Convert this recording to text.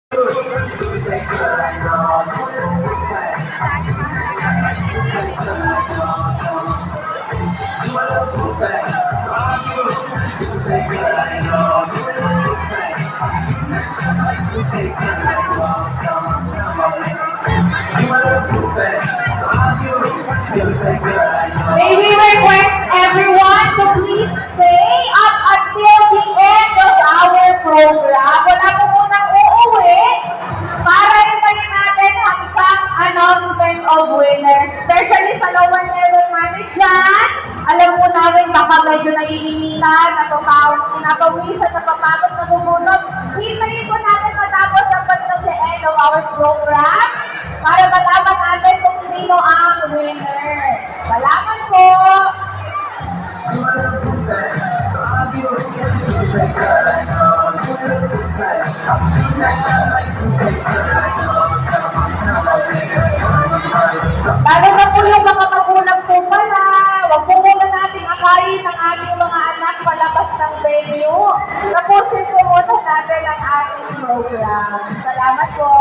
May we request everyone to please stay up until the end of our program. Wala po munang uuwi para hintayin natin hanggang announcement of winners. Especially sa lower level natin dyan. Alam po namin baka medyo naiinitan, pinapawisan, napapagod, nagugutom. Hintayin po natin matapos until the end of our program para malaman natin kung sino ang winner. Salamat po! Lalo na po yung mga magulang po pala, wag po muna natin akayin ang ating mga anak palabas ng venue. Tapusin po muna natin ang ating program. Salamat po!